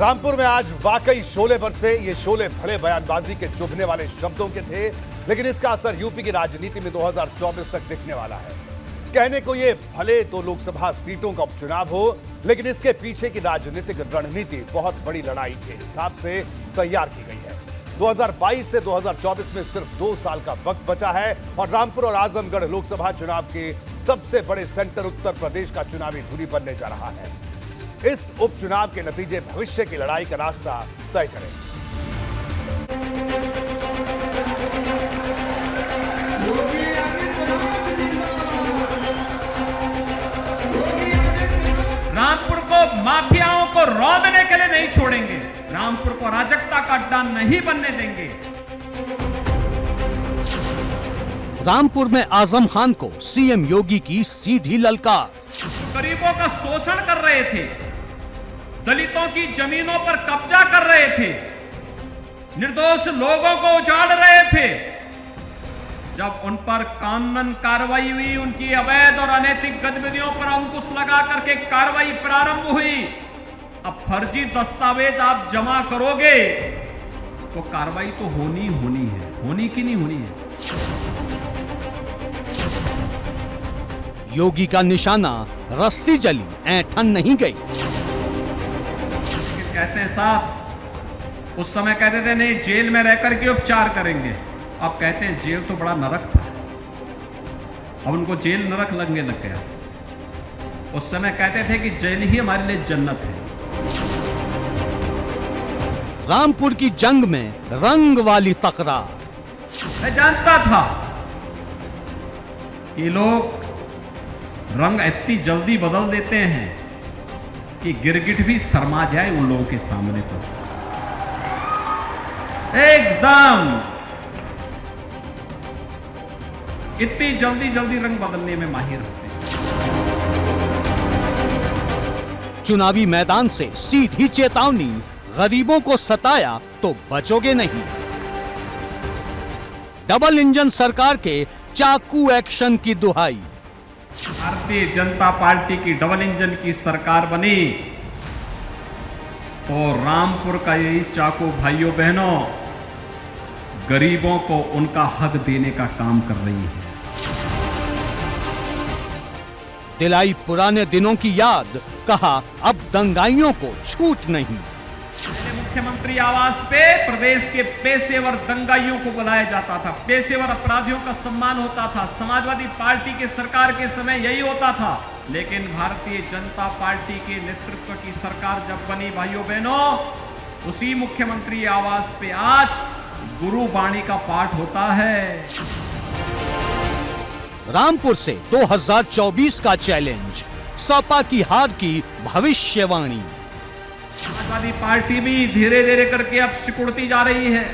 रामपुर में आज वाकई शोले बरसे। ये शोले भले बयानबाजी के चुभने वाले शब्दों के थे, लेकिन इसका असर यूपी की राजनीति में 2024 तक दिखने वाला है। कहने को ये भले तो लोकसभा सीटों का उपचुनाव हो, लेकिन इसके पीछे की राजनीतिक रणनीति बहुत बड़ी लड़ाई के हिसाब से तैयार की गई है। 2022 से 2024 में सिर्फ 2 साल का वक्त बचा है और रामपुर और आजमगढ़ लोकसभा चुनाव के सबसे बड़े सेंटर उत्तर प्रदेश का चुनावी धुरी बनने जा रहा है। इस उपचुनाव के नतीजे भविष्य की लड़ाई का रास्ता तय करेंगे। रामपुर को माफियाओं को रौंदने के लिए नहीं छोड़ेंगे। रामपुर को अराजकता का अड्डा नहीं बनने देंगे। रामपुर में आजम खान को सीएम योगी की सीधी ललकार। गरीबों का शोषण कर रहे थे, दलितों की जमीनों पर कब्जा कर रहे थे, निर्दोष लोगों को उजाड़ रहे थे। जब उन पर कानूनन कार्रवाई हुई, उनकी अवैध और अनैतिक गतिविधियों पर अंकुश लगा करके कार्रवाई प्रारंभ हुई। अब फर्जी दस्तावेज आप जमा करोगे तो कार्रवाई तो होनी है। होनी की नहीं होनी है। योगी का निशाना रस्सी जली, ऐंठन नहीं गई। कहते हैं साहब, उस समय कहते थे नहीं जेल में रहकर के उपचार करेंगे। अब कहते हैं जेल तो बड़ा नरक था, अब उनको जेल नरक लगने लग गया। उस समय कहते थे कि जेल ही हमारे लिए जन्नत है। रामपुर की जंग में रंग वाली तकरार। मैं जानता था कि लोग रंग इतनी जल्दी बदल देते हैं कि गिरगिट भी शर्मा जाए उन लोगों के सामने। तो एकदम इतनी जल्दी रंग बदलने में माहिर होते हैं। चुनावी मैदान से सीधी चेतावनी, गरीबों को सताया तो बचोगे नहीं। डबल इंजन सरकार के चाकू एक्शन की दुहाई। भारतीय जनता पार्टी की डबल इंजन की सरकार बनी तो रामपुर का यही चाकू भाइयों बहनों गरीबों को उनका हक देने का काम कर रही है। दिलाई पुराने दिनों की याद, कहा अब दंगाइयों को छूट नहीं। मुख्यमंत्री आवास पे प्रदेश के पेशेवर दंगाइयों को बुलाया जाता था, पेशेवर अपराधियों का सम्मान होता था। समाजवादी पार्टी के सरकार के समय यही होता था, लेकिन भारतीय जनता पार्टी के नेतृत्व की सरकार जब बनी भाइयों बहनों, उसी मुख्यमंत्री आवास पे आज गुरुबाणी का पाठ होता है। रामपुर से 2024 का चैलेंज, सपा की हार की भविष्यवाणी। समाजवादी पार्टी भी धीरे धीरे करके अब सिकुड़ती जा रही है।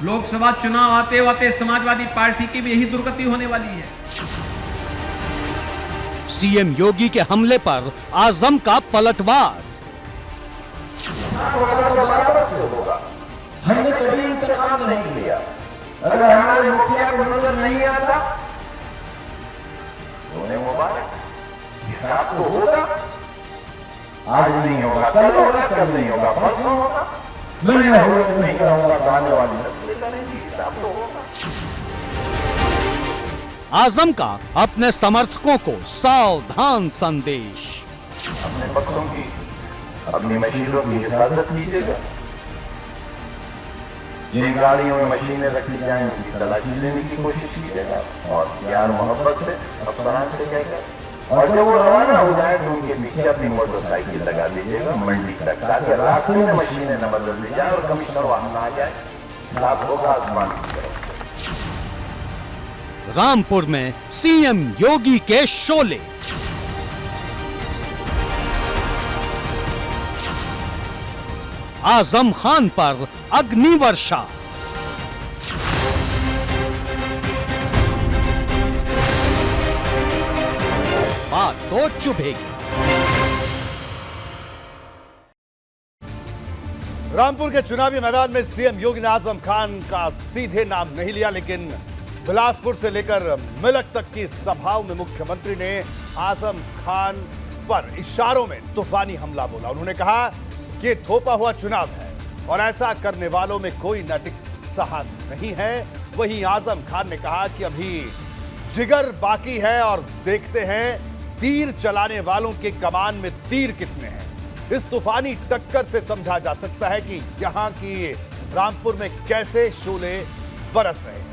लोकसभा चुनाव आते आते समाजवादी पार्टी की भी यही दुर्गति होने वाली है। सीएम योगी के हमले पर आजम का पलटवार। हमने कभी इंतकाम नहीं लिया। अगर हमारे मुखिया को नजर नहीं आता तो उन्हें मुबारक, हिसाब तो होगा। आज नहीं होगा, कल होगा, कल नहीं होगा, परसों होगा। मैं नहीं कहूंगा तो आने वाली नस्लें करेंगी, हिसाब तो होगा। आजम का अपने समर्थकों को सावधान संदेश। अपने पक्षों की, अपनी मशीनों की हिफाजत कीजिएगा। जिन गाड़ियों में मशीनें रखी जाएं उनकी तलाशी लेने की कोशिश कीजिएगा और प्यार मोहब्बत से अफसरान से कहकर, और जब वो रवाना हो जाए तो उनके पीछे अपनी मोटरसाइकिल लगा दीजिएगा मंडी तक, ताकि रास्ते में मशीनें न बदल दी जाए और कमिश्नर वहां आ जाए। साफ होगा आसमान की तरफ। रामपुर में सीएम योगी के शोले। आजम खान पर अग्निवर्षा। बात तो चुभेगी। रामपुर के चुनावी मैदान में सीएम योगी ने आजम खान का सीधे नाम नहीं लिया, लेकिन बिलासपुर से लेकर मिलक तक की सभाओं में मुख्यमंत्री ने आजम खान पर इशारों में तूफानी हमला बोला। उन्होंने कहा कि थोपा हुआ चुनाव है और ऐसा करने वालों में कोई नैतिक साहस नहीं है। वहीं आजम खान ने कहा कि अभी जिगर बाकी है और देखते हैं तीर चलाने वालों के कमान में तीर कितने हैं। इस तूफानी टक्कर से समझा जा सकता है कि यहां की रामपुर में कैसे शोले बरस रहे हैं।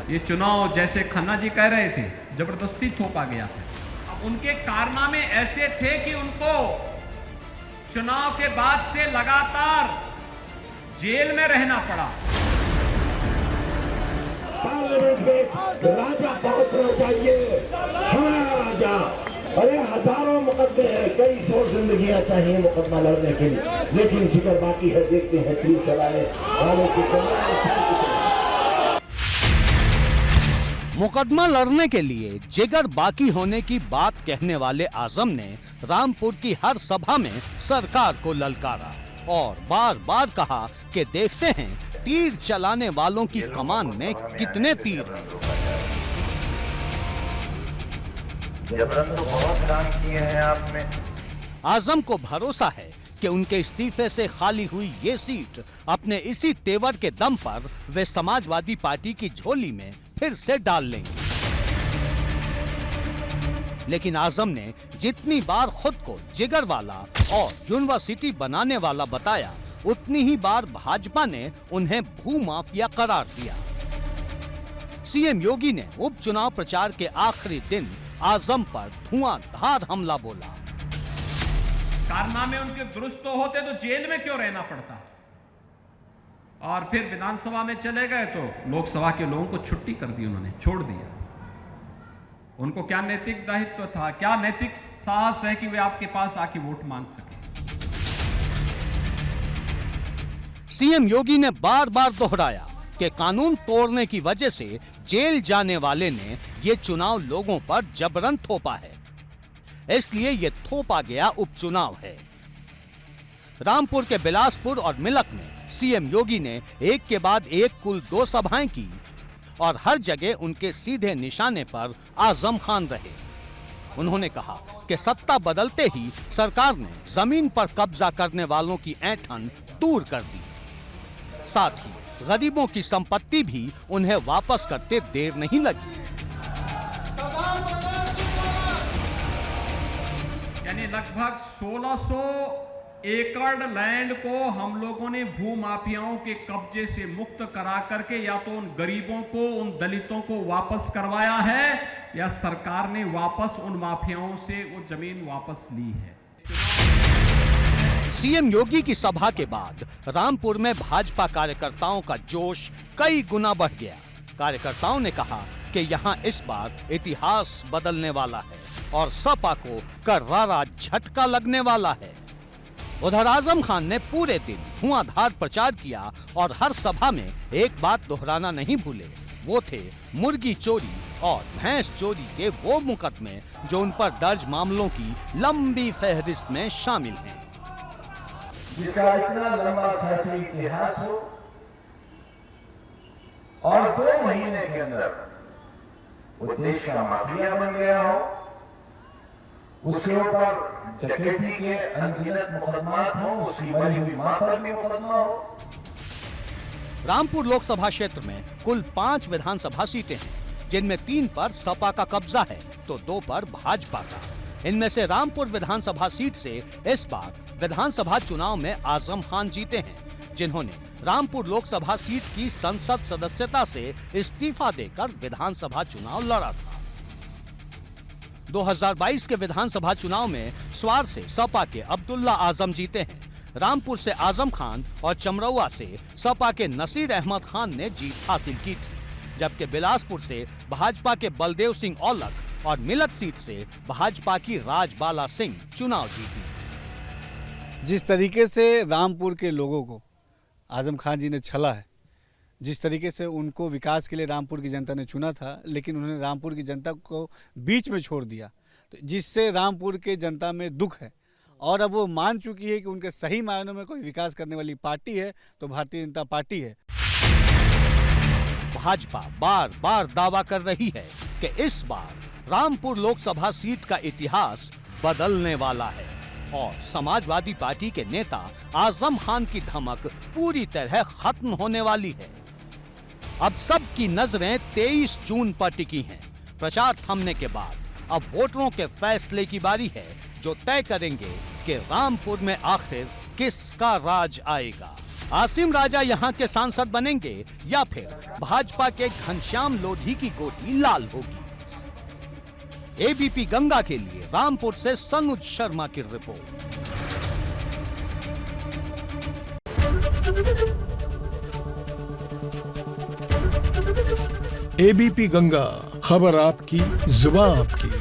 ये चुनाव जैसे खन्ना जी कह रहे थे जबरदस्ती थोपा गया था। अब उनके कारनामे ऐसे थे कि उनको चुनाव के बाद से लगातार जेल में रहना पड़ा। पार्लियामेंट में राजा पहुंचना चाहिए, हमारा राजा। अरे हजारों मुकदमे हैं, कई सौ जिंदगियां चाहिए मुकदमा लड़ने के लिए, लेकिन जिगर बाकी है। देखते हैं तीर चलाने वालों की मुकदमा लड़ने के लिए जिगर बाकी होने की बात कहने वाले आजम ने रामपुर की हर सभा में सरकार को ललकारा और बार बार कहा कि देखते हैं तीर चलाने वालों की कमान में कितने तीर हैं। जबरन तो बहुत काम किए हैं आपने। आजम को भरोसा है कि उनके इस्तीफे से खाली हुई ये सीट अपने इसी तेवर के दम पर वे समाजवादी पार्टी की झोली में फिर से डाल लेंगे। लेकिन आजम ने जितनी बार खुद को जिगर वाला और यूनिवर्सिटी बनाने वाला बताया, उतनी ही बार भाजपा ने उन्हें भूमाफिया करार दिया। सीएम योगी ने उपचुनाव प्रचार के आखिरी दिन आजम पर धुआंधार हमला बोला। कारनामे उनके दुरुस्त होते तो जेल में क्यों रहना पड़ता। और फिर विधानसभा में चले गए तो लोकसभा के लोगों को छुट्टी कर दी, उन्होंने छोड़ दिया। उनको क्या नैतिक दायित्व था, क्या नैतिक साहस है कि वे आपके पास आके वोट मांग सके। सीएम योगी ने बार बार दोहराया कि कानून तोड़ने की वजह से जेल जाने वाले ने ये चुनाव लोगों पर जबरन थोपा है, इसलिए ये थोपा गया उपचुनाव है। रामपुर के बिलासपुर और मिलक में सीएम योगी ने एक के बाद एक कुल 2 सभाएं की और हर जगह उनके सीधे निशाने पर आजम खान रहे। उन्होंने कहा कि सत्ता बदलते ही सरकार ने जमीन पर कब्जा करने वालों की ऐंठन दूर कर दी, साथ ही गरीबों की संपत्ति भी उन्हें वापस करते देर नहीं लगी। यानी लगभग 1600 एकड़ लैंड को हम लोगों ने भूमाफियाओं के कब्जे से मुक्त करा करके या तो उन गरीबों को, उन दलितों को वापस करवाया है या सरकार ने वापस उन माफियाओं से वो जमीन वापस ली है। सीएम योगी की सभा के बाद रामपुर में भाजपा कार्यकर्ताओं का जोश कई गुना बढ़ गया। कार्यकर्ताओं ने कहा कि यहां इस बार इतिहास बदलने वाला है और सपा को करारा झटका लगने वाला है। उधर आजम खान ने पूरे दिन धुआंधार प्रचार किया और हर सभा में एक बात दोहराना नहीं भूले, वो थे मुर्गी चोरी और भैंस चोरी के वो मुकदमे जो उन पर दर्ज मामलों की लंबी फहरिस्त में शामिल हैं। जिसका इतना लंबा सियासी इतिहास हो और 2 महीने के अंदर वो देश का माफिया बन गया हो, उसके ऊपर डकैती के अनगिनत मुकदमात हो, उसकी मरी हुई मां पर भी मुकदमा हो। रामपुर लोकसभा क्षेत्र में कुल 5 विधानसभा सीटें हैं, जिनमें 3 पर सपा का कब्जा है तो 2 पर भाजपा का। इनमें से रामपुर विधानसभा सीट से इस बार विधानसभा चुनाव में आजम खान जीते हैं, जिन्होंने रामपुर लोकसभा सीट की संसद सदस्यता से इस्तीफा देकर विधानसभा चुनाव लड़ा था। 2022 के विधानसभा चुनाव में स्वार से सपा के अब्दुल्ला आजम जीते हैं। रामपुर से आजम खान और चमरौआ से सपा के नसीर अहमद खान ने जीत हासिल की थी, जबकि बिलासपुर से भाजपा के बलदेव सिंह औलख और मिलक सीट से भाजपा की राजबाला सिंह चुनाव जीती। जिस तरीके से रामपुर के लोगों को आजम खान जी ने छला है, जिस तरीके से उनको विकास के लिए रामपुर की जनता ने चुना था, लेकिन उन्होंने रामपुर की जनता को बीच में छोड़ दिया, तो जिससे रामपुर के जनता में दुख है और अब वो मान चुकी है कि उनके सही मायनों में कोई विकास करने वाली पार्टी है तो भारतीय जनता पार्टी है। भाजपा बार बार दावा कर रही है कि इस बार रामपुर लोकसभा सीट का इतिहास बदलने वाला है और समाजवादी पार्टी के नेता आजम खान की धमक पूरी तरह खत्म होने वाली है। अब सबकी नजरें 23 जून पर टिकी हैं। प्रचार थमने के बाद अब वोटरों के फैसले की बारी है, जो तय करेंगे कि रामपुर में आखिर किसका राज आएगा। आसिम राजा यहाँ के सांसद बनेंगे या फिर भाजपा के घनश्याम लोधी की गोटी लाल होगी। एबीपी गंगा के लिए रामपुर से सनुज शर्मा की रिपोर्ट। एबीपी गंगा, खबर आपकी, जुबान आपकी।